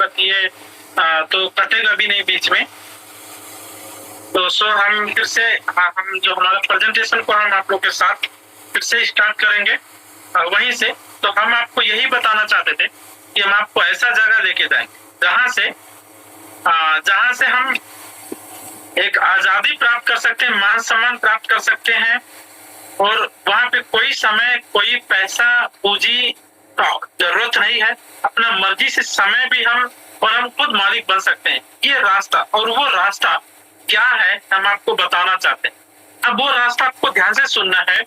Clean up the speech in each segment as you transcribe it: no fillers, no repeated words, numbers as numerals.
But ये तो कटेगा भी नहीं बीच में। तो हम फिर से हम जो हमारा प्रेजेंटेशन को हम आप लोग के साथ फिर से स्टार्ट करेंगे वहीं से। तो हम आपको यही बताना चाहते थे कि हम आपको ऐसा जगह लेके जाएंगे जहां से हम एक आजादी प्राप्त कर सकते हैं, मान सम्मान प्राप्त कर सकते हैं, और वहां पे कोई समय, कोई पैसा, पूंजी का जरूरत नहीं है। अपना मर्जी से समय भी हम खुद मालिक बन सकते हैं। ये रास्ता, और वो रास्ता क्या है हम आपको बताना चाहते हैं। अब वो रास्ता आपको ध्यान से सुनना है।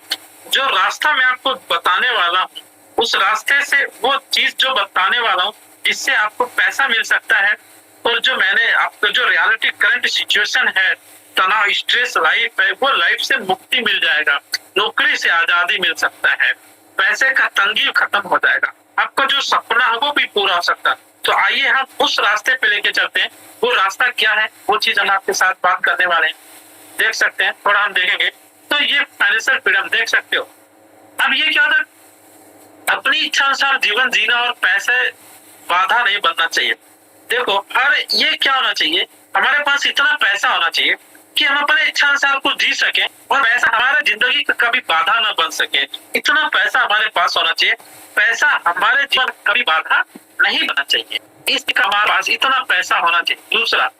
जो रास्ता मैं आपको बताने वाला हूँ, उस रास्ते से वो चीज जो बताने वाला हूँ जिससे आपको पैसा मिल सकता है, और जो मैंने आपको जो रियलिटी करंट सिचुएशन है, तनाव, स्ट्रेस लाइफ है, वो लाइफ से मुक्ति मिल जाएगा, नौकरी से आजादी मिल सकता है, पैसे का तंगी खत्म हो जाएगा, आपका जो सपना है वो भी पूरा हो सकता है। तो आइए हम उस रास्ते पे लेके चलते हैं। वो रास्ता क्या है, वो चीज हम आपके साथ बात करने वाले हैं। देख सकते हैं, थोड़ा हम देखेंगे। तो ये फाइनेंशियल फ्रीडम देख सकते हो। अब ये क्या होता है, अपनी इच्छा अनुसार जीवन जीना और पैसे बाधा नहीं बनना चाहिए। देखो, हर ये क्या होना चाहिए, हमारे पास इतना पैसा होना चाहिए कि हम अपने इच्छा अनुसार कुछ जी सके, और पैसा हमारे जिंदगी का कभी बाधा न बन सके। इतना पैसा हमारे पास होना चाहिए, पैसा हमारे जीवन कभी बाधा नहीं बनना चाहिए। इसका हमारे पास इतना पैसा होना चाहिए। दूसरा,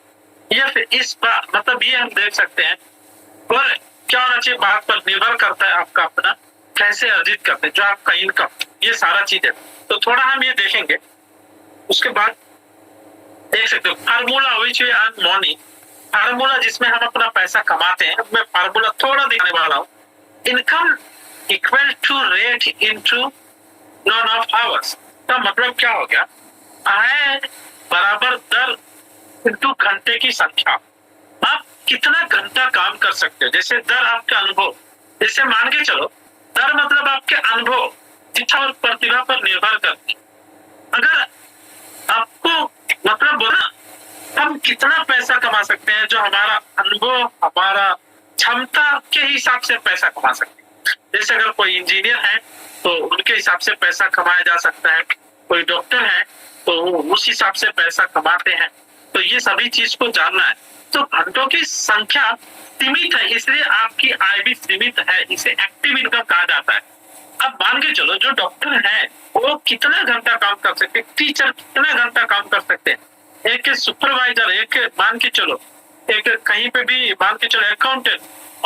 ये फिर इस बात मतलब ये हम देख सकते हैं, और क्या होना चाहिए बात पर निर्भर करता है आपका अपना कैसे अर्जित करते हैं, जो आपका इनकम, ये सारा चीज है। तो थोड़ा हम ये देखेंगे। उसके बाद देख सकते हो formula which we earn money, formula जिसमें हम अपना पैसा कमाते हैं। मैं फार्मूला थोड़ा दिखाने वाला हूँ। Income equal to rate into no of hours का मतलब क्या हो गया, आय बराबर दर इनटू घंटे की संख्या। आप कितना घंटा काम कर सकते हो, जैसे दर आपका अनुभव, जैसे मान के चलो दर मतलब आपके अनुभव, इच्छा और प्रतिभा पर निर्भर करती है। अगर आपको मतलब बोला हम कितना पैसा कमा सकते हैं, जो हमारा अनुभव, हमारा क्षमता के हिसाब से पैसा कमा सकते हैं। जैसे अगर कोई इंजीनियर है तो उनके हिसाब से पैसा कमाया जा सकता है, कोई डॉक्टर है तो वो उस हिसाब से पैसा कमाते हैं। तो ये सभी चीज को जानना है। तो घंटों की संख्या सीमित है, इसलिए आपकी आय भी सीमित है। इसे एक्टिव इनकम कहा जाता है। अब मान के चलो जो डॉक्टर है वो कितना घंटा काम कर सकते हैं, टीचर कितना घंटा काम कर सकते हैं, एक सुपरवाइजर, एक मान के चलो एक कहीं पे भी मान के चलो अकाउंटेंट।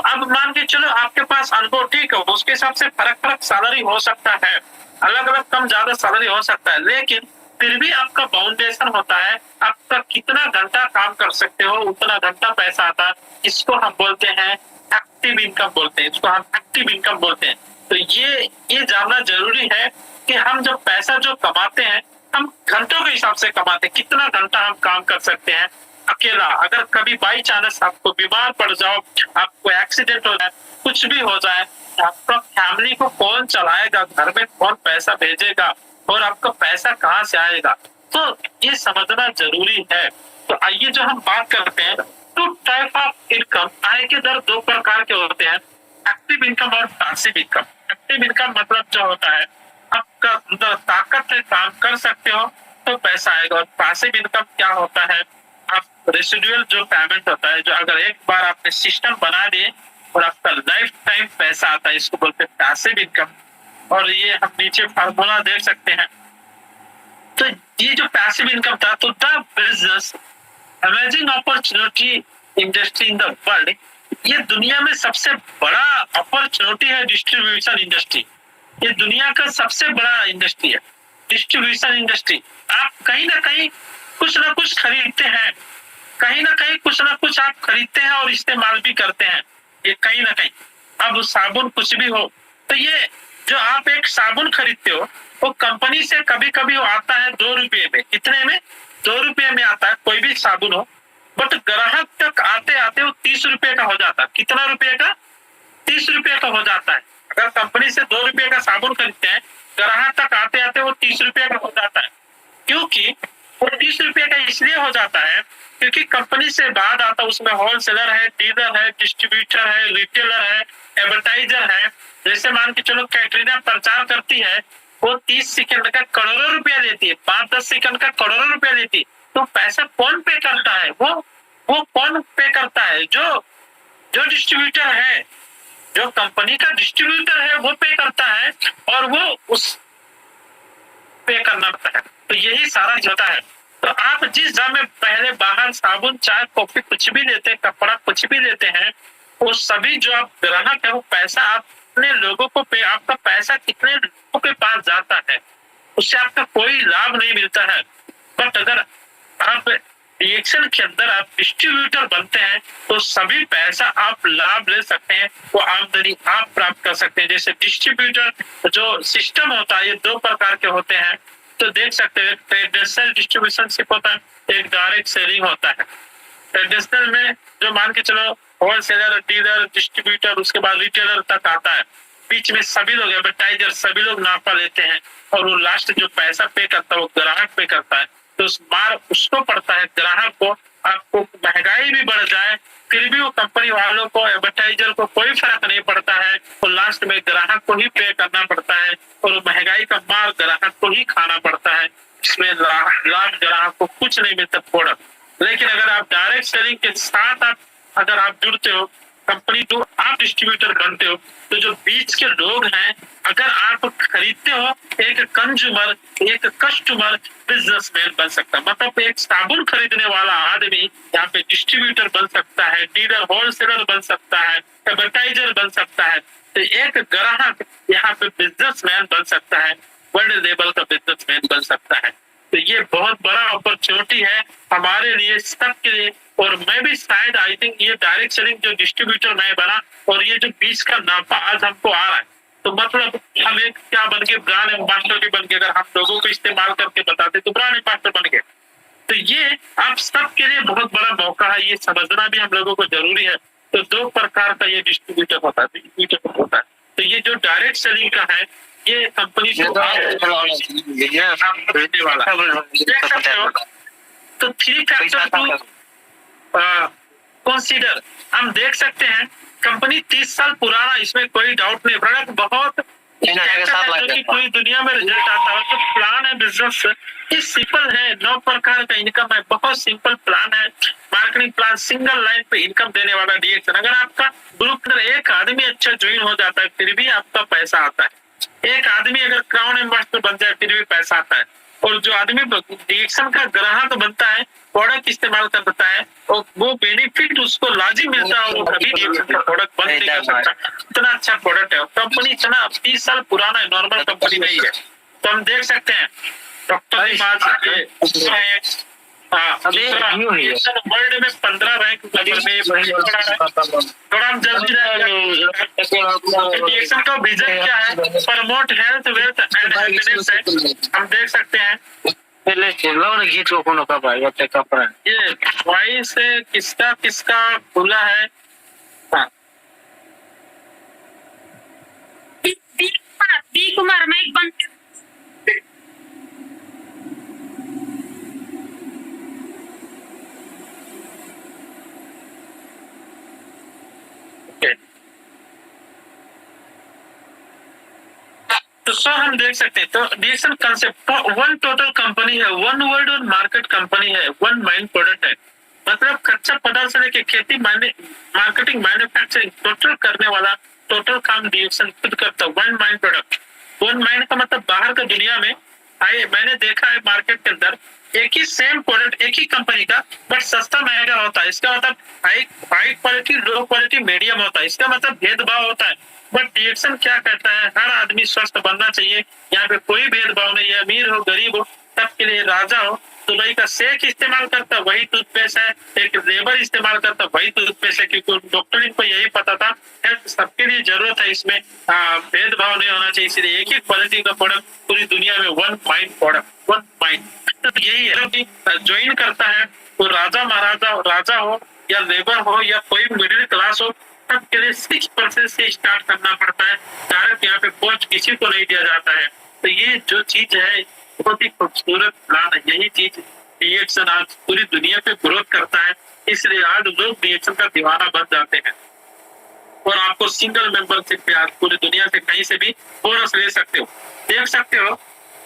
अब मान के चलो आपके पास अनुभव ठीक है, उसके हिसाब से फर्क सैलरी हो सकता है, अलग अलग कम ज्यादा सैलरी हो सकता है, लेकिन फिर भी आपका बाउंडेशन होता है, आपका कितना घंटा काम कर सकते हो उतना घंटा पैसा आता है। इसको हम बोलते हैं एक्टिव इनकम बोलते हैं, इसको हम एक्टिव इनकम बोलते हैं। तो ये जानना जरूरी है कि हम जब पैसा जो कमाते हैं हम घंटों के हिसाब से कमाते हैं, कितना घंटा हम काम कर सकते हैं अकेला। अगर कभी बाई चांस आपको बीमार पड़ जाओ, आपको एक्सीडेंट हो जाए, कुछ भी हो जाए, आपका फैमिली को कौन चलाएगा, घर में कौन पैसा भेजेगा, और आपका पैसा कहाँ से आएगा, तो ये समझना जरूरी है। तो आइए जो हम बात करते हैं, टू टाइप ऑफ इनकम, आय के दर दो प्रकार के होते हैं, एक्टिव इनकम और पैसिव इनकम। एक्टिव इनकम मतलब जो होता है आपका ताकत से काम कर सकते हो तो पैसा आएगा, और पैसिव इनकम क्या होता है, आप रेसिडुअल जो पेमेंट होता है, जो अगर एक बार आपने सिस्टम बना दिए और आपका लाइफ टाइम पैसा आता है, इसको बोलते हैं पैसिव इनकम। और ये हम नीचे फार्मूला देख सकते हैं। तो ये जो पैसिव इनकम था, तो the business amazing opportunity industry in the world, ये दुनिया में सबसे बड़ा अपॉर्चुनिटी है डिस्ट्रीब्यूशन इंडस्ट्री। ये दुनिया का सबसे बड़ा इंडस्ट्री है डिस्ट्रीब्यूशन इंडस्ट्री। आप कहीं ना कहीं कुछ ना कुछ खरीदते हैं, कहीं ना कहीं कुछ ना कुछ आप खरीदते हैं और इस्तेमाल भी करते हैं। ये कहीं ना कहीं, अब साबुन कुछ भी हो, तो ये जो आप एक साबुन खरीदते हो वो कंपनी से कभी कभी वो आता है 2 रुपये में, कितने में, 2 रुपये में आता है कोई भी साबुन हो, बट ग्राहक तक आते आते वो 30 रुपये का हो जाता है। कितना रुपये का, 30 रुपये का हो जाता है। अगर कंपनी से 2 रुपये का साबुन खरीदते हैं, ग्राहक तक आते आते वो 30 रुपये का हो जाता है। क्योंकि वो 30 रुपये का इसलिए हो जाता है क्योंकि कंपनी से बाद आता, उसमें होलसेलर है, डीलर है, डिस्ट्रीब्यूटर है, रिटेलर है, एडवर्टाइजर है। जैसे मान के चलो कैटरीना प्रचार करती है, वो 30 सेकंड का करोड़ों रुपया देती है, 5-10 सेकंड का करोड़ों रुपया देती है। तो पैसा कौन पे करता है? वो कौन पे करता है? जो डिस्ट्रीब्यूटर है, जो कंपनी का डिस्ट्रीब्यूटर है वो पे करता है और वो उस पे करना पड़ता है। तो यही सारा होता है। तो आप जिस दाम में पहले बाहर साबुन, चाय, कॉफी कुछ भी लेते हैं, कपड़ा कुछ भी लेते हैं, वो सभी जो आप ग्राहक है वो पैसा आप अपने लोगों को पे, आपका पैसा कितने लोगों के पास जाता है उससे आपका कोई लाभ नहीं मिलता है। बट अगर आप रिएक्शन के अंदर आप डिस्ट्रीब्यूटर बनते हैं तो सभी पैसा आप लाभ ले सकते हैं, वो आमदनी आप प्राप्त कर सकते हैं। जैसे डिस्ट्रीब्यूटर जो सिस्टम होता है ये दो प्रकार के होते हैं, तो देख सकते हैं ट्रेडिशनल डिस्ट्रीब्यूशनशिप होता है, एक डायरेक्ट सेलिंग होता है। ट्रेडिशनल में जो मान के चलो होलसेलर, डीलर, डिस्ट्रीब्यूटर, उसके बाद रिटेलर तक आता है, बीच में सभी लोग एडवर्टाइजर सभी लोग नाफा लेते हैं और वो लास्ट जो पैसा पे करता है वो ग्राहक पे करता है। तो उस मार उसको पड़ता है ग्राहक को। आपको महंगाई भी बढ़ जाए फिर भी वो कंपनी वालों को, एडवर्टाइजर को कोई फर्क नहीं पड़ता है, तो लास्ट में ग्राहक को ही पे करना पड़ता है और महंगाई का मार ग्राहक को ही खाना पड़ता है। इसमें लाभ ग्राहक को कुछ नहीं मिलता प्रोडक्ट। लेकिन अगर आप डायरेक्ट सेलिंग के साथ अगर आप जुड़ते हो, कंपनी टू आप डिस्ट्रीब्यूटर बनते हो, तो जो बीच के लोग हैं अगर आप खरीदते हो, एक कंज्यूमर, एक कस्टमर बिजनेसमैन बन सकता है। मतलब एक साबुन खरीदने वाला आदमी यहाँ पे डिस्ट्रीब्यूटर बन सकता है, डीलर होलसेलर बन सकता है, एडवर्टाइजर बन सकता है। तो एक ग्राहक यहाँ पे बिजनेसमैन बन सकता है, वर्ल्ड लेवल का बिजनेसमैन बन सकता है। तो ये बहुत बड़ा अपॉर्चुनिटी है हमारे लिए, सबके लिए। और मैं भी शायद आई थिंक ये डायरेक्ट सेलिंग जो डिस्ट्रीब्यूटर मैं बना और ये जो बीच का नाफा आज हमको आ रहा है, तो मतलब हम एक क्या बन गए, ब्रांड एम्बेसडर भी बन गए। अगर हम लोगों को इस्तेमाल करके बताते तो ब्रांड एम्बेसडर बन गए। तो ये आप सबके लिए बहुत बड़ा मौका है, ये समझना भी हम लोगों को जरूरी है। तो दो प्रकार का ये डिस्ट्रीब्यूटर होता है। तो ये जो डायरेक्ट सेलिंग का है ये कंपनी को खरीदने वाला देख सकते हो। तो 3 फैक्टर टू कंसीडर हम देख सकते हैं। कंपनी 30 साल पुराना, इसमें कोई डाउट नहीं। प्रोडक्ट बहुत जो कि पूरी दुनिया में रिजल्ट आता है। तो प्लान है बिजनेस ये सिंपल है, 9 प्रकार का इनकम है, बहुत सिंपल प्लान है। मार्केटिंग प्लान सिंगल लाइन पे इनकम देने वाला डिएक्शन। अगर आपका ग्रुप में एक आदमी अच्छा ज्वाइन हो जाता है फिर भी आपका पैसा आता है। एक आदमी अगर क्राउन एम्बेसडर बन जाए फिर भी पैसा आता है। और जो आदमी डिएक्शन का ग्राहक बनता है, प्रोडक्ट इस्तेमाल करता है और वो बेनिफिट उसको लाजिम मिलता है और वो कभी डिएक्शन का प्रोडक्ट बंद नहीं कर सकता। इतना अच्छा प्रोडक्ट है। कंपनी इतना 30 साल पुराना है, नॉर्मल कंपनी नहीं है। तो हम देख सकते हैं डॉक्टर वर्ल्ड में 15 रैंक थोड़ा हम जल्दी डिएक्शन का विजन क्या है, promote health, wealth and happiness है। हम देख सकते हैं ये वॉइस किसका खुला है। बी कुमार माइक बंद। तो सर हम देख सकते हैं तो डिएक्शन कंसेप्ट वन टोटल कंपनी है, वन वर्ल्ड और मार्केट कंपनी है, वन माइंड प्रोडक्ट है। मतलब कच्चा पदार्थ से लेके खेती, मार्केटिंग, मैन्युफैक्चरिंग टोटल करने वाला टोटल काम डिएक्शन खुद करता है। One mind product, one mind का मतलब बाहर का दुनिया में मैंने देखा है मार्केट के अंदर एक ही सेम प्रोडक्ट एक ही कंपनी का बट सस्ता महंगा होता है। इसका मतलब high quality, low quality, medium होता है। इसका मतलब भेदभाव होता है। बट डिएक्शन क्या कहता है, हर आदमी स्वस्थ बनना चाहिए। यहाँ पे कोई भेदभाव नहीं है, अमीर हो गरीब हो सबके लिए। राजा हो दुबई का शेख इस्तेमाल करता वही टूथपेस्ट है, एक लेबर इस्तेमाल करता वही टूथपेस्ट है, क्योंकि डॉक्टर इनको यही पता था हेल्थ सबके लिए जरूरत है, इसमें भेदभाव नहीं होना चाहिए। इसलिए एक ही क्वालिटी का प्रोडक्ट पूरी दुनिया में one mind product, one mind. तो यही है कि ज्वाइन करता है तो राजा महाराजा, राजा हो या लेबर हो या कोई मिडिल क्लास हो, सबके लिए 6% से स्टार्ट करना पड़ता है। डायरेक्ट यहाँ पे पहुंच किसी को नहीं दिया जाता है। तो ये जो चीज है बहुत ही खूबसूरत प्लान है। यही चीज डिएक्शन आज पूरी दुनिया पे ग्रोथ करता है, इसलिए आज लोग डिएक्शन का दीवाना बन जाते हैं। और आपको सिंगल मेंबरशिप पे आज पूरी दुनिया से कहीं से भी बोनस ले सकते हो। देख सकते हो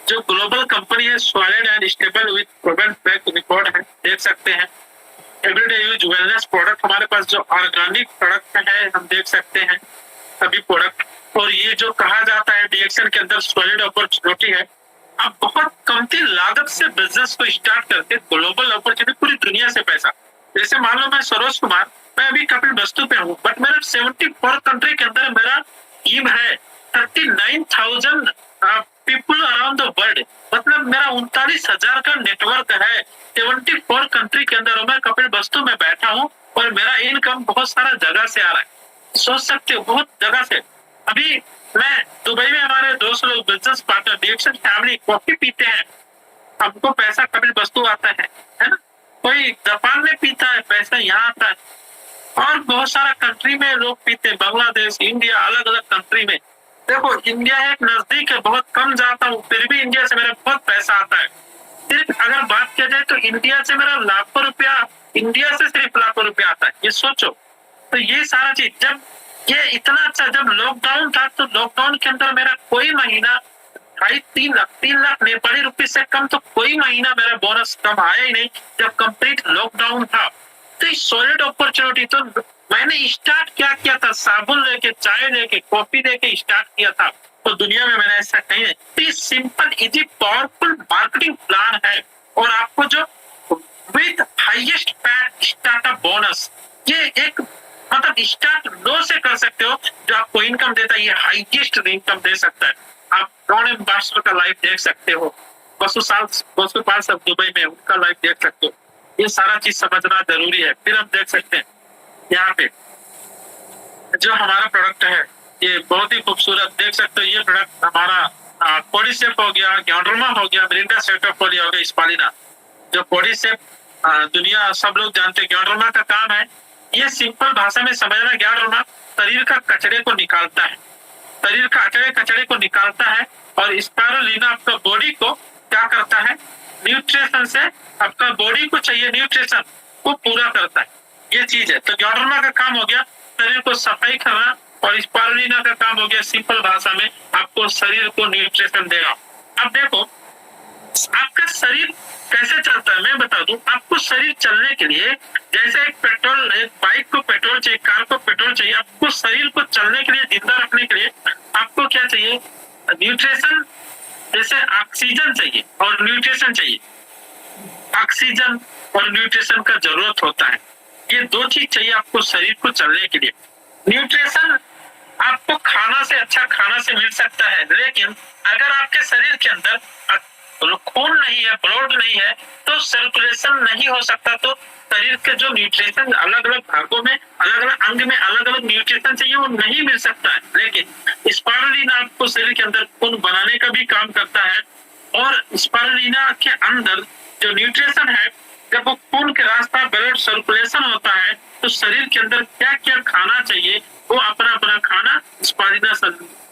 जो ग्लोबल कंपनी है, solid and stable with proven track record है। देख सकते हैं। एवरीडे यूज वेलनेस प्रोडक्ट हमारे पास जो ऑर्गेनिक प्रोडक्ट है हम देख सकते हैं सभी प्रोडक्ट। और ये जो कहा जाता है डीएक्शन के अंदर सॉलिड अपॉर्चुनिटी है, आप बहुत कमती लागत से बिजनेस को स्टार्ट करके ग्लोबल अपॉर्चुनिटी पूरी दुनिया से पैसा। जैसे मान लो मैं सरोज कुमार, मैं अभी कपिलवस्तु पे हूँ, बट मेरा 74 कंट्री के अंदर मेरा टीम है, 39,000 पीपल अराउंड द वर्ल्ड, मतलब मेरा 39,000 का नेटवर्क है 74 कंट्री के अंदर। मैं कपिलवस्तु में बैठा हूँ और मेरा इनकम बहुत सारा जगह से आ रहा है, सोच सकते हो बहुत जगह से। अभी मैं दुबई में, हमारे दोस्त लोग बिजनेस पार्टनर डीएक्शन फैमिली कॉफी पीते हैं, हमको पैसा कपिलवस्तु आता है ना। कोई जापान में पीता है, पैसा यहाँ आता है। और बहुत सारा कंट्री में लोग पीते हैं, बांग्लादेश, इंडिया, अलग अलग कंट्री में। देखो इंडिया एक नजदीक है, बहुत कम जाता हूँ, फिर भी इंडिया से मेरा बहुत पैसा आता है। सिर्फ अगर बात किया जाए तो इंडिया से मेरा लाखों रुपया, इंडिया से सिर्फ लाखों रुपया आता है, ये सोचो। तो ये सारा चीज, जब ये इतना अच्छा, जब लॉकडाउन था तो लॉकडाउन के अंदर मेरा कोई महीना 3 लाख नेपाली रुपए से कम तो कोई महीना मेरा बोनस कम आया ही नहीं जब कंप्लीट लॉकडाउन था। तो सॉलिड अपॉर्चुनिटी, तो मैंने स्टार्ट क्या किया था, साबुन लेके, चाय लेके, कॉफी लेके स्टार्ट किया था। तो दुनिया में मैंने ऐसा कहीं नहीं। तो ये simple easy powerful marketing plan है। और आपको जो with highest pad startup bonus, ये एक मतलब स्टार्ट लो से कर सकते हो, जो आपको इनकम देता है, ये हाईएस्ट इनकम दे सकता है। आप ब्रांड एम्बेसडर का लाइफ देख सकते हो, वसुपाल सब दुबई में, उनका लाइफ देख सकते हो। ये सारा चीज समझना जरूरी है। फिर हम देख सकते हैं यहाँ पे जो हमारा प्रोडक्ट है, ये बहुत ही खूबसूरत देख सकते हो। ये प्रोडक्ट हमारा पॉलीसेप हो गया, ग्यानरमा हो गया, मिरिंडा सेटोफोलिया हो गया, स्पालिना। जो पॉलीसेप दुनिया सब लोग जानते हैं, ग्यानरमा का काम है, ये सिंपल भाषा में समझना, ग्यानरमा शरीर का कचरे को निकालता है, शरीर का कचरे को निकालता है। और स्पारुलिना आपका बॉडी को क्या करता है, न्यूट्रिशन से आपका बॉडी को चाहिए न्यूट्रिशन वो पूरा करता है, ये चीज है। तो ग्यानरमा का काम हो गया शरीर को सफाई करना, और स्पारुलिना का काम हो गया सिंपल भाषा में आपको शरीर को न्यूट्रिशन देगा। अब देखो आपका शरीर कैसे चलता है, मैं बता दूं। आपको शरीर चलने के लिए, जैसे एक बाइक को पेट्रोल चाहिए, कार को पेट्रोल चाहिए, आपको शरीर को चलने के लिए, जिंदा रखने के लिए आपको क्या चाहिए, न्यूट्रिशन, जैसे ऑक्सीजन चाहिए और न्यूट्रिशन चाहिए। ऑक्सीजन और न्यूट्रिशन का जरूरत होता है, ये दो चीज चाहिए आपको शरीर को चलने के लिए। न्यूट्रिशन आपको खाना से, अच्छा खाना से मिल सकता है, लेकिन अगर आपके शरीर के अंदर खून नहीं है, ब्लड नहीं है, तो सर्कुलेशन नहीं हो सकता। तो शरीर के जो न्यूट्रिशन अलग अलग भागों में, अलग अलग अंग में अलग अलग न्यूट्रिशन चाहिए, वो नहीं मिल सकता है। लेकिन स्पारुलिना आपको शरीर के अंदर खून बनाने का भी काम करता है। और स्पारुलिना के अंदर जो न्यूट्रिशन है, जब वो खून के रास्ता ब्लड सर्कुलेशन होता है, तो शरीर के अंदर क्या क्या खाना चाहिए, वो अपना अपना खाना स्पारुलिना से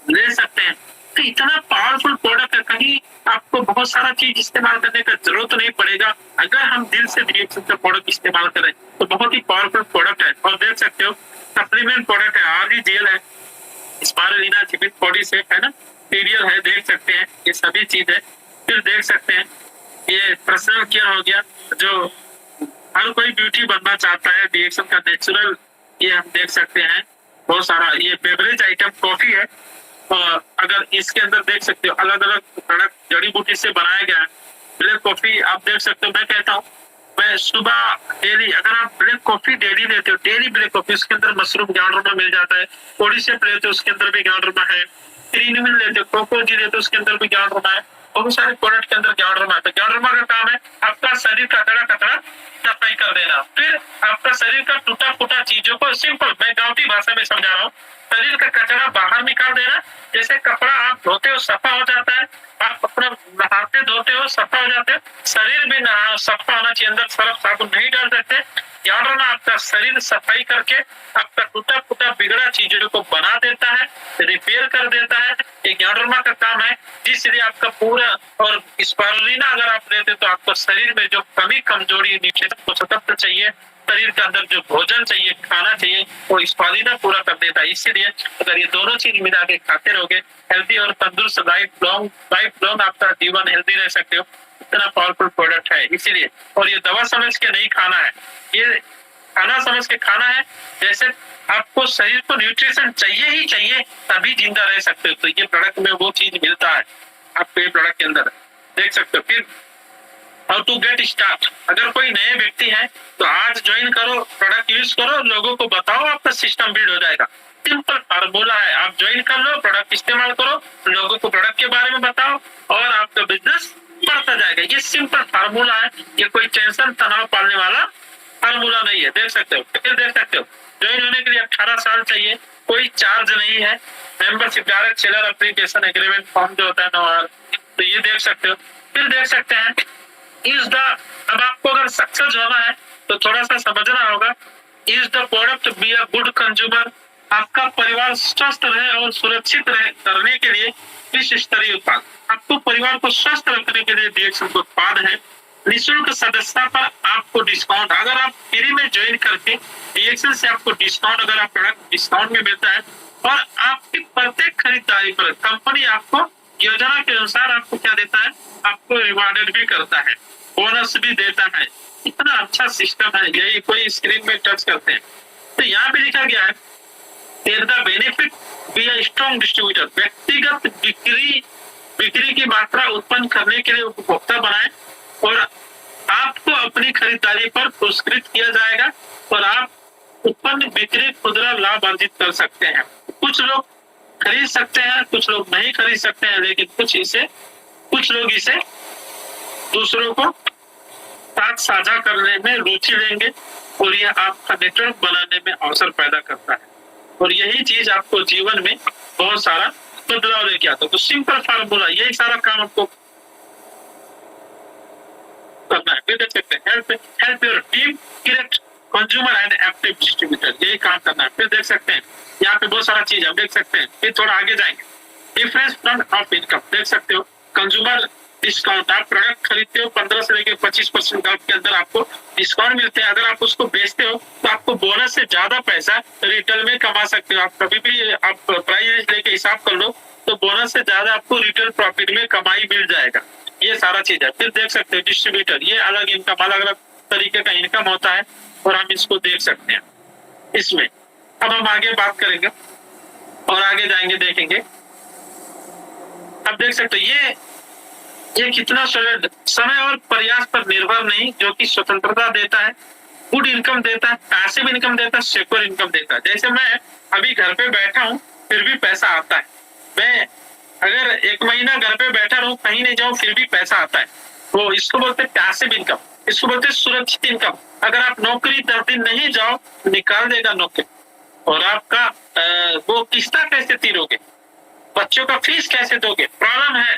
ले सकते हैं। तो इतना पावरफुल प्रोडक्ट है, कहीं आपको बहुत सारा चीज इस्तेमाल करने का जरूरत नहीं पड़ेगा। अगर हम दिल से डीएक्शन का प्रोडक्ट इस्तेमाल करें तो बहुत ही पावरफुल प्रोडक्ट है। और देख सकते हो सप्लीमेंट प्रोडक्ट है, आरजीएल है, स्पारुलिना, जिमिक बॉडी सेप है ना, सीरियल है, देख सकते हैं ये सभी चीज है। फिर देख सकते हैं ये पर्सनल केयर हो गया, जो हर कोई ब्यूटी बनना चाहता है, डीएक्शन का नेचुरल, ये हम देख सकते हैं बहुत सारा। ये बेवरेज आइटम कॉफी है, अगर इसके अंदर देख सकते हो अलग अलग प्रोडक्ट जड़ी बूटी से बनाया गया है। ब्लैक कॉफी आप देख सकते हो, मैं कहता हूँ मैं सुबह डेली, अगर आप ब्लैक कॉफी डेली लेते हो, डेली ब्लैक कॉफी, उसके अंदर मशरूम ग्यानरमा मिल जाता है, पॉलीसेप लेते हो उसके अंदर भी ग्यानरमा है, क्रीनमिन लेते हो, कोकोजी लेते हो उसके अंदर भी ग्यानरमा है, बहुत सारे प्रोडक्ट के अंदर ग्यानरमा है। तो ग्यानरमा का काम है आपका शरीर का कचरा सफाई कर देना। फिर आपका शरीर का टूटा फूटा चीजों को, सिंपल मैं गाँवटी भाषा में समझा रहा हूँ, शरीर का कचरा बाहर निकाल देना। जैसे कपड़ा आप धोते हो सफा हो जाता है, आप अपना नहाते धोते हो सफा हो जाते हो, शरीर भी सफा होना चाहिए, अंदर सरफ साबुन नहीं डाल सकते। ग्यानरमा आपका शरीर सफाई करके आपका टूटा फूटा बिगड़ा चीजों को बना देता है, रिपेयर कर देता है, ये ग्यानरमा का काम है। जिसलिए आपका पूरा, और स्पारुलिना अगर आप लेते तो आपको शरीर में जो कमी कमजोरी न्यूट्रिशन को सतत चाहिए, शरीर के अंदर जो भोजन चाहिए, खाना चाहिए, वो स्पारुलिना पूरा कर देता है। इसीलिए अगर ये दोनों चीज मिला के खाते रहोगे, हेल्दी और तंदुरुस्त लाइफ लॉन्ग आपका जीवन हेल्दी रह सकते हो। इतना पावरफुल प्रोडक्ट है इसीलिए। और ये दवा समझ के नहीं खाना है, ये खाना समझ के खाना है। जैसे आपको शरीर को न्यूट्रिशन चाहिए ही चाहिए तभी जिंदा रह सकते हो, तो ये प्रोडक्ट में वो चीज मिलता है आपको ये प्रोडक्ट के अंदर, देख सकते हो। फिर हाउ टू गेट स्टार्ट, अगर कोई नए व्यक्ति है तो आज ज्वाइन करो, प्रोडक्ट यूज करो, लोगों को बताओ, आपका सिस्टम बिल्ड हो जाएगा। सिंपल फार्मूला है, आप ज्वाइन कर लो, प्रोडक्ट इस्तेमाल करो, लोगों को प्रोडक्ट के बारे में बताओ और आपका बिजनेस बढ़ता जाएगा। ये सिंपल फार्मूला है, ये कोई टेंशन तनाव पालने वाला फार्मूला नहीं है, देख सकते हो। फिर देख सकते हो ज्वाइन होने के लिए 18 साल चाहिए, कोई चार्ज नहीं है। Membership direct seller application agreement form जो होता है ना, तो ये देख सकते हो। फिर देख सकते हैं इज द, अब आपको अगर सक्सेस होना है तो थोड़ा सा समझना होगा, is the product be a good consumer, आपका परिवार स्वस्थ रहे और सुरक्षित रहे करने के लिए विश्व स्तरीय उत्पाद, आपको परिवार को स्वस्थ रखने के लिए डीएक्सन का उत्पाद है। निःशुल्क सदस्यता पर आपको डिस्काउंट, अगर आप फ्री में ज्वाइन करके डीएक्सन से आपको डिस्काउंट, अगर आप प्रोडक्ट डिस्काउंट में मिलता है और आपकी प्रत्येक खरीदारी पर कंपनी आपको योजना के अनुसार आपको क्या देता है, आपको रिवार्डेड भी करता है, बोनस भी देता है। इतना अच्छा सिस्टम है, यही कोई स्क्रीन में टच करते हैं तो यहाँ पे लिखा गया है take the benefit be a strong distributor, व्यक्तिगत बिक्री की मात्रा उत्पन्न करने के लिए उपभोक्ता बनाए और आपको अपनी खरीदारी पर पुरस्कृत किया जाएगा और आप उत्पन्न बिक्री खुदरा लाभ अर्जित कर सकते हैं। कुछ लोग खरीद सकते हैं, कुछ लोग नहीं खरीद सकते हैं, लेकिन कुछ लोग इसे दूसरों को साथ साझा करने में रुचि लेंगे और यह आपका नेटवर्क बनाने में अवसर पैदा करता है और यही चीज आपको जीवन में बहुत सारा बदलाव लेके आता है। तो सिंपल फार्मूला, यही सारा काम आपको करना है। फिर देख सकते हैं help your team create consumer and active distributor, यही काम करना है। फिर देख सकते हैं यहाँ पे बहुत सारा चीज आप देख सकते हैं। फिर थोड़ा आगे जाएंगे, डिफरेंस फ्रंट ऑफ इनकम, देख सकते हो कंज्यूमर डिस्काउंट, आप प्रोडक्ट खरीदते हो 15 से लेकर 25% के अंदर आपको डिस्काउंट मिलते हैं। अगर आप उसको बेचते हो तो आपको बोनस से ज्यादा पैसा रिटेल में कमा सकते हो। आप कभी भी आप प्राइस लेके हिसाब कर लो तो बोनस से ज्यादा आपको रिटेल प्रॉफिट में कमाई मिल जाएगा, ये सारा चीज है। फिर देख सकते हो डिस्ट्रीब्यूटर, ये अलग इनकम, अलग अलग तरीके का इनकम होता है और हम इसको देख सकते हैं इसमें। अब हम आगे बात करेंगे और आगे जाएंगे, देखेंगे। अब देख सकते हो ये कितना समय और प्रयास पर निर्भर नहीं, जो कि स्वतंत्रता देता है, गुड इनकम देता है, पैसिव इनकम देता है, सिक्योर इनकम देता है। जैसे मैं अभी घर पे बैठा हूँ फिर भी पैसा आता है, मैं अगर 1 महीना घर पे बैठा रहूं कहीं नहीं जाऊं फिर भी पैसा आता है, वो इसको बोलते हैं पैसिव इनकम, इसको बोलते हैं सुरक्षित इनकम। अगर आप नौकरी 10 दिन नहीं जाओ निकाल देगा नौकरी, और आपका वो किस्ता कैसे तीरोगे, बच्चों का फीस कैसे दोगे, प्रॉब्लम है।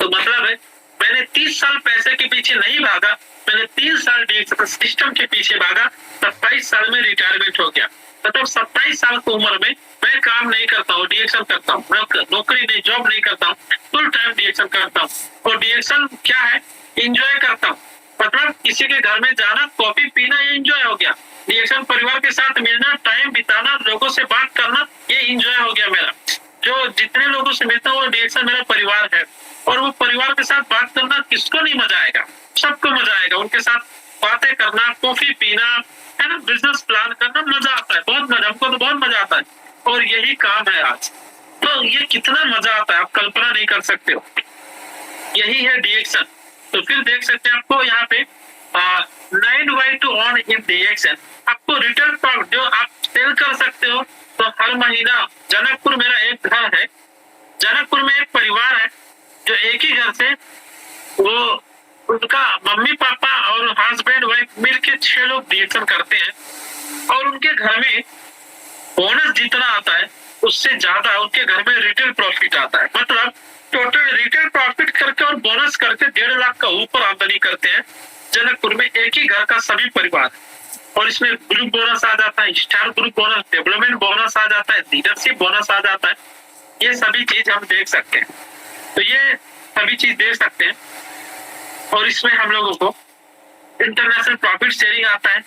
तो मतलब है मैंने 30 साल पैसे के पीछे नहीं भागा, मैंने 3 साल सिस्टम के पीछे भागा, 27 साल में रिटायरमेंट हो गया। मतलब 27 साल की उम्र में मैं काम नहीं करता हूँ, डीएक्शन करता हूँ, नौकरी नहीं, जॉब नहीं करता हूँ, फुल टाइम डीएक्शन करता हूँ। और डीएक्शन क्या है, इंजॉय करता हूँ, मतलब किसी के घर में जाना, कॉफी पीना, ये इंजॉय हो गया। डीएक्शन परिवार के साथ मिलना, टाइम बिताना, लोगों से बात करना, ये इंजॉय हो गया मेरा। जो जितने लोगों से मिलता हूँ वो डीएक्शन मेरा परिवार है, और वो परिवार के साथ बात करना किसको नहीं मजा आएगा, सबको मजा आएगा। उनके साथ बातें करना, कॉफी पीना, है ना, बिजनेस प्लान करना, मजा आता है, बहुत मजा, हमको तो बहुत मजा आता है। और यही काम है आज, तो ये कितना मजा आता है आप कल्पना नहीं कर सकते हो, यही है डीएक्शन। तो फिर देख सकते हैं आपको यहाँ पे 9 way to earn in डीएक्शन, आपको रिटेल प्रोडक्ट जो आप सेल कर सकते हो। तो हर महीना, जनकपुर मेरा एक घर है, जनकपुर में एक परिवार है जो एक ही घर से, वो उनका मम्मी पापा और हस्बैंड वाइफ मिलके 6 लोग डीएक्शन करते हैं, और उनके घर में बोनस जितना आता है उससे ज्यादा उनके घर में रिटेल प्रॉफिट आता है। मतलब टोटल रिटेल प्रॉफिट करके और बोनस करके 1.5 लाख का ऊपर आमदनी करते हैं जनकपुर में, एक ही घर का सभी परिवार। और इसमें ग्रुप बोनस आ जाता है, star group bonus, development bonus आ जाता है, लीडरशिप बोनस आ जाता है, ये सभी चीज हम देख सकते हैं। तो ये सभी चीज देख सकते हैं, और इसमें हम लोगों को इंटरनेशनल प्रॉफिट शेयरिंग आता है,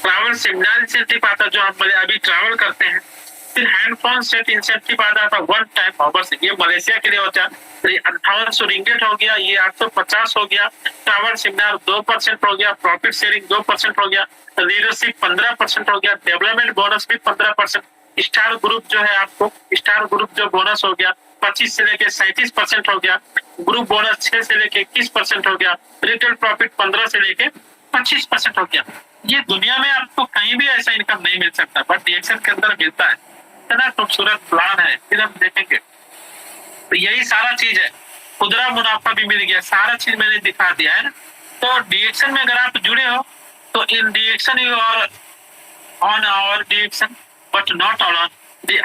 ट्रैवल सेमिनार इंसेंटिव आता है, जो हम अभी ट्रैवल करते हैं, फिर हैंड फोन सेट इंसेंटिव आ जाता वन टाइम ऑफर से, ये मलेशिया के लिए होता है। 5800 रिंगेट हो गया, ये 850 हो गया। ट्रैवल सेमिनार 2% हो गया, प्रॉफिट शेयरिंग 2% हो गया, लीडरशिप 15% हो गया, डेवलपमेंट बोनस भी 15%। स्टार ग्रुप जो है आपको, स्टार ग्रुप जो बोनस हो गया 25 से लेके 37% हो गया, ग्रुप बोनस 6 से लेके 21% हो गया, रिटेल प्रॉफिट 15 से लेके 25% हो गया। ये दुनिया में आपको कहीं भी ऐसा इनकम नहीं मिल सकता, बट डीएक्सन के अंदर मिलता है। इतना खूबसूरत प्लान है, फिर हम देखेंगे। तो यही सारा चीज है, खुदरा मुनाफा भी मिल गया, सारा चीज मैंने दिखा दिया है ना। तो डीएक्सन में अगर आप जुड़े हो तो in direction you are on our direction but not on.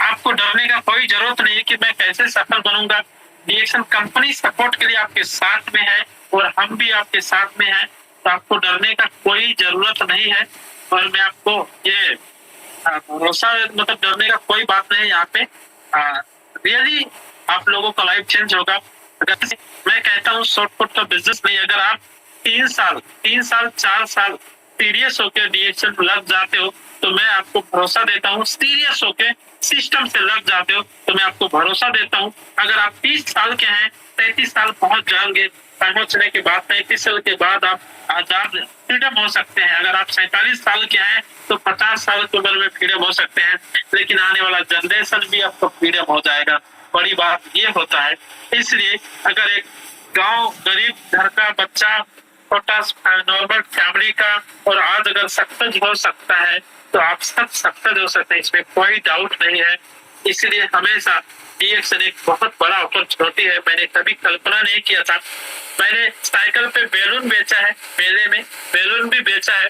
आपको डरने का कोई जरूरत नहीं है कि मैं कैसे सफल बनूंगा। डीएक्सन कंपनी सपोर्ट के लिए आपके साथ में है और हम भी आपके साथ में हैं, तो आपको डरने का कोई जरूरत नहीं है। और मैं आपको ये भरोसा, मतलब डरने का कोई बात नहीं है यहाँ पे। रियली आप लोगों का लाइफ चेंज होगा। अगर मैं कहता हूँ शॉर्टकट का बिजनेस नहीं, अगर आप 3 साल 4 साल सीरियस होकर डीएक्सन लग जाते हो तो मैं आपको भरोसा देता हूँ, सीरियस होकर सिस्टम से लग जाते हो तो मैं आपको भरोसा देता हूँ, अगर आप 30 साल के हैं 33 साल पहुंच जाएंगे। पहुंचने के बाद 33 साल के बाद आप आजाद फ्रीडम हो सकते हैं। अगर आप 47 साल के हैं तो 50 साल की उम्र में फ्रीडम हो सकते हैं, लेकिन आने वाला जनरेशन भी आपको फ्रीडम हो जाएगा। बड़ी बात ये होता है। इसलिए अगर एक गांव गरीब घर का बच्चा, छोटा नॉर्मल फैमिली का, और आज अगर सक्सेस हो सकता है तो आप सब सक्सेस हो सकते हैं, इसमें कोई डाउट नहीं है। इसलिए हमेशा डीएक्सन एक बहुत बड़ा अपॉर्चुनिटी है। मैंने कभी कल्पना नहीं किया था। मैंने साइकिल पे बैलून बेचा है, मेले में बैलून भी बेचा है,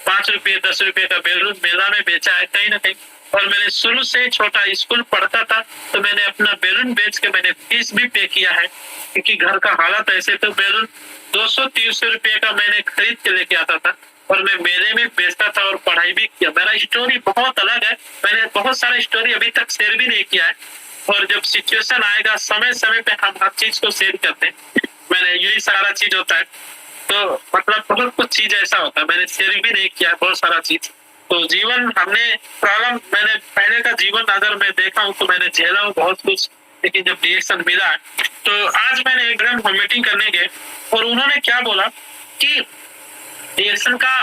5 रुपये 10 रुपये का बैलून मेला में बेचा है कहीं ना कहीं। और मैंने शुरू से छोटा स्कूल पढ़ता था तो मैंने अपना बैलून बेच के मैंने फीस भी पे किया है, क्योंकि घर का हालत ऐसे। तो बैलून 200-300 रुपये का मैंने खरीद के लेके आता था और मैं मेले में बेचता था और पढ़ाई भी किया। मेरा स्टोरी बहुत अलग है, मैंने बहुत सारा स्टोरी अभी तक शेयर भी नहीं किया है। और जब सिचुएशन आएगा समय समय पे हम हर चीज को शेयर करते हैं। मैंने यही सारा चीज होता है, तो मतलब बहुत कुछ चीज ऐसा होता है मैंने शेयर भी नहीं किया, बहुत सारा चीज। तो जीवन हमने प्रॉब्लम, मैंने पहले का जीवन अगर मैं देखा हूँ तो मैंने झेला हूँ बहुत कुछ, लेकिन जब डीएक्सन मिला तो आज मैंने एक दिन मीटिंग करने गए और उन्होंने क्या बोला कि डीएक्सन का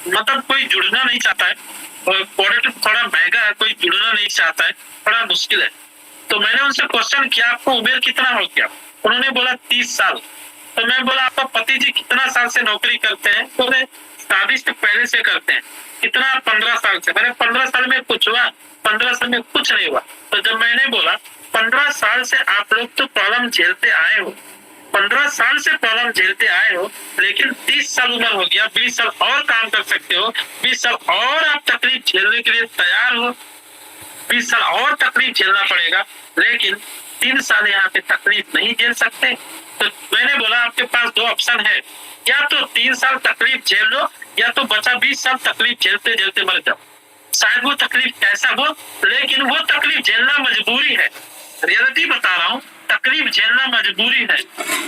मतलब कोई जुड़ना नहीं चाहता है और प्रोडक्ट थोड़ा महंगा है, कोई जुड़ना नहीं चाहता है, थोड़ा मुश्किल है। तो मैंने उनसे क्वेश्चन किया आपको उम्र कितना हो गया? उन्होंने बोला 30 साल। तो मैं बोला आपका पति जी कितना साल से नौकरी करते हैं? बोले शादी से पहले से करते हैं। कितना? 15 साल से। मैंने 15 साल में कुछ हुआ? 15 साल में कुछ नहीं हुआ। तो जब मैंने बोला 15 साल से आप लोग तो प्रॉब्लम झेलते आए हो, 15 साल से प्रॉब्लम झेलते आए हो, लेकिन 30 साल उम्र हो गया, 20 साल और काम कर सकते हो, 20 साल और आप तकलीफ झेलने के लिए तैयार हो, 20 साल और तकलीफ झेलना पड़ेगा, लेकिन 3 साल यहाँ पे तकलीफ नहीं झेल सकते। तो मैंने बोला आपके पास 2 ऑप्शन है, या तो 3 साल तकलीफ झेल लो या तो बचा 20 साल तकलीफ झेलते झेलते मर जाओ। शायद वो तकलीफ कैसा हो, लेकिन वो तकलीफ झेलना मजबूरी है। रियलिटी बता रहा हूँ, तकलीफ झेलना मजबूरी है।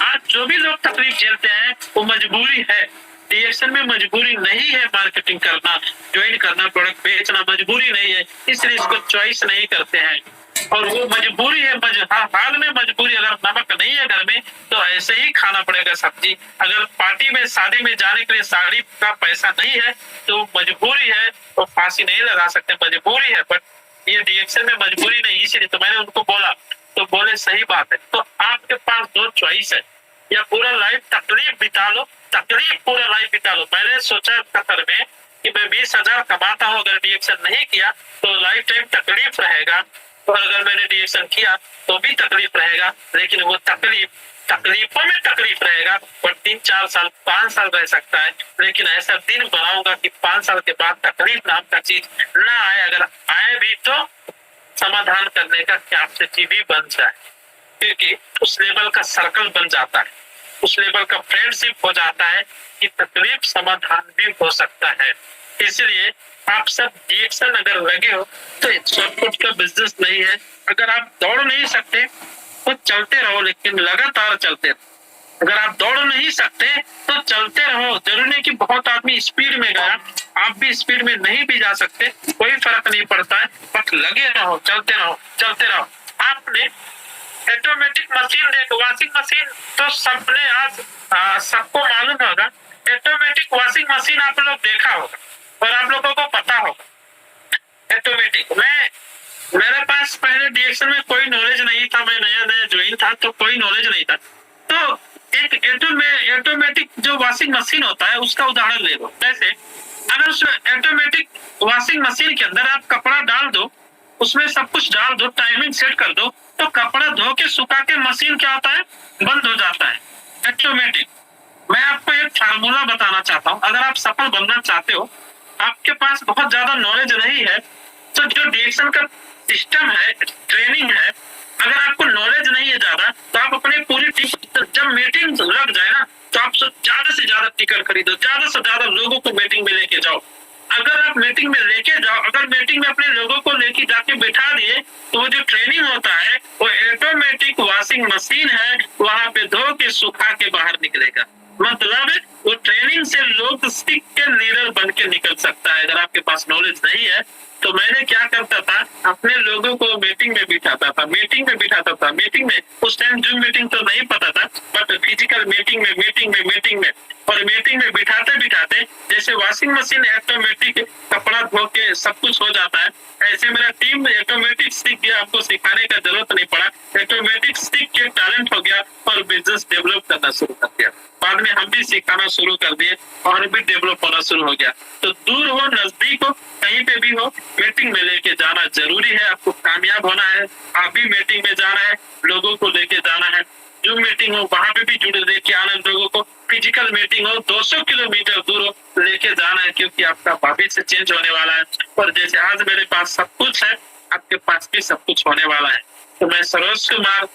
आज जो भी लोग तकलीफ झेलते हैं वो मजबूरी है। डीएक्सन में मजबूरी नहीं है, मार्केटिंग करना, ज्वाइन करना, प्रोडक्ट बेचना मजबूरी नहीं है, इसलिए इसको चॉइस नहीं करते हैं। और वो मजबूरी है, हाल में मजबूरी। अगर नमक नहीं है घर में तो ऐसे ही खाना पड़ेगा सब्जी। अगर पार्टी में शादी में जाने के लिए साड़ी का पैसा नहीं है तो मजबूरी है, तो फांसी नहीं लगा सकते, मजबूरी है। बट ये डीएक्सन में मजबूरी नहीं, इसीलिए तो मैंने उनको बोला, तो बोले सही बात है। तो आपके पास 2 चॉइस है, या पूरा लाइफ तकलीफ बिता लो, तकलीफ पूरा लाइफ बिता लो। मैंने सोचा कतर में कि मैं 20,000 कमाता हूँ, अगर डीएक्सन नहीं किया तो लाइफ टाइम तकलीफ रहेगा, और अगर मैंने डीएक्सन किया तो भी तकलीफ रहेगा, लेकिन वो तकलीफों में तकलीफ रहेगा। और 3-4 साल 5 साल रह सकता है, लेकिन ऐसा दिन बनाऊंगा कि 5 साल के बाद तकलीफ नाम का चीज ना आए। अगर आए भी तो समाधान करने का कैपेसिटी भी बन जाए, क्योंकि उस लेवल का सर्कल बन जाता है, उस लेवल का फ्रेंडशिप हो जाता है कि तकलीफ समाधान भी हो सकता है। इसलिए आप सब डीएक्सन अगर लगे हो तो शॉर्टकट का बिजनेस नहीं है। अगर आप दौड़ नहीं सकते तो चलते रहो, लेकिन लगातार चलते रहो। अगर आप दौड़ नहीं सकते तो चलते रहो। जरूरी नहीं कि बहुत आदमी स्पीड में गया, आप भी स्पीड में नहीं भी जा सकते, कोई फर्क नहीं पड़ता है, बट लगे रहो, चलते रहो, चलते रहो। आपने ऑटोमेटिक मशीन देखो, वॉशिंग मशीन तो सबने आज सबको मालूम होगा। ऑटोमेटिक वॉशिंग मशीन आप लोग देखा होगा और आप लोगों को पता होगा ऑटोमेटिक। मेरे पास पहले डीएक्शन में कोई नॉलेज नहीं था, मैं नया नया ज्वाइन था तो कोई नॉलेज नहीं था। तो एक ऑटोमेटिक जो वॉशिंग मशीन होता है उसका उदाहरण ले लो। जैसे अगर उस ऑटोमेटिक वॉशिंग मशीन के अंदर आप कपड़ा डाल दो, उसमें सब कुछ डाल दो, टाइमिंग सेट कर दो, तो कपड़ा धो के सुखा के मशीन क्या होता है, बंद हो जाता है ऑटोमेटिक। मैं आपको एक फार्मूला बताना चाहता हूँ। अगर आप सफल बनना चाहते हो, आपके पास बहुत ज्यादा नॉलेज नहीं है, तो जो डीएक्शन का सिस्टम है, ट्रेनिंग है, अगर आपको नॉलेज नहीं है ज्यादा, तो आप अपनी पूरी टीम, जब मीटिंग लग जाए ना, तो आप ज्यादा से ज्यादा टिकट खरीदो, ज्यादा से ज्यादा लोगों को मीटिंग में लेके जाओ। अगर आप मीटिंग में लेके जाओ, अगर मीटिंग में अपने लोगों को लेके जाके बिठा दिए, तो वो जो ट्रेनिंग होता है वो ऑटोमेटिक वॉशिंग मशीन है, वहां पे धो के सुखा के बाहर निकलेगा। मतलब वो ट्रेनिंग से लोग सीख के लीडर बन के निकल सकता है। अगर आपके पास नॉलेज नहीं है, तो मैंने क्या करता था, अपने लोगों को मीटिंग में बिठाता था, मीटिंग में उस टाइम जूम मीटिंग तो नहीं पता था, बट फिजिकल मीटिंग में और मीटिंग में बिठाते बिठाते जैसे वॉशिंग मशीन ऑटोमेटिक कपड़ा धो के सब कुछ हो जाता है, ऐसे मेरा टीम ऑटोमेटिक सीख गया, आपको सिखाने का जरूरत नहीं पड़ा, ऑटोमेटिक सीख के टैलेंट हो गया और बिजनेस डेवलप करना शुरू कर दिया। बाद में हम भी सिखाना शुरू कर दिए और भी डेवलप होना शुरू हो गया। तो दूर हो नजदीक हो, कहीं पे भी हो, मीटिंग में लेके जाना जरूरी है। आपको कामयाब होना है, आप भी मीटिंग में जाना है, लोगों को लेके जाना है। जो मीटिंग हो वहां पे भी जुड़े लेके आना है लोगों को। फिजिकल मीटिंग हो 200 किलोमीटर दूर हो, लेके जाना है, क्योंकि आपका भविष्य चेंज होने वाला है। और जैसे आज मेरे पास सब कुछ है, आपके पास भी सब कुछ होने वाला है। तो मैं सरोज कुमार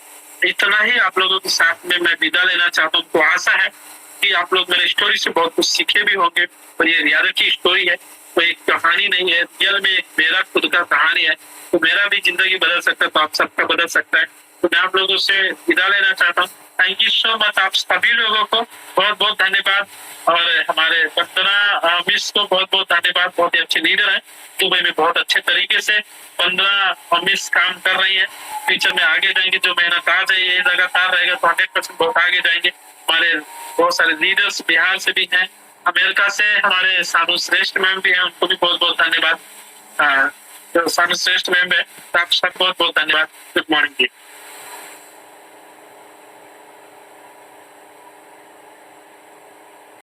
इतना ही आप लोगों के साथ में मैं विदा लेना चाहता हूँ। तो आशा है कि आप लोग मेरे स्टोरी से बहुत कुछ सीखे भी होंगे। और ये रियलिटी स्टोरी है, कोई एक कहानी नहीं है, रियल में मेरा खुद का कहानी है। तो मेरा भी जिंदगी बदल सकता है, तो आप सबका बदल सकता है। तो मैं आप लोगों से विदा लेना चाहता हूँ। थैंक यू सो मच, आप सभी लोगों को बहुत बहुत धन्यवाद। और हमारे वंदना मिस को बहुत बहुत धन्यवाद, बहुत ही अच्छे लीडर है। दुबई में बहुत अच्छे तरीके से वंदना मिस काम कर रही है। फ्यूचर में आगे जाएंगे, जो मेहनत आज है ये लगातार रहेगा तो 100% बहुत आगे जाएंगे। हमारे बहुत सारे लीडर्स बिहार से भी हैं, अमेरिका से हमारे साधु श्रेष्ठ मैम भी हैं, उनको भी बहुत बहुत धन्यवाद। जो साधु श्रेष्ठ मैम है, आप सब बहुत बहुत धन्यवाद। गुड मॉर्निंग जी।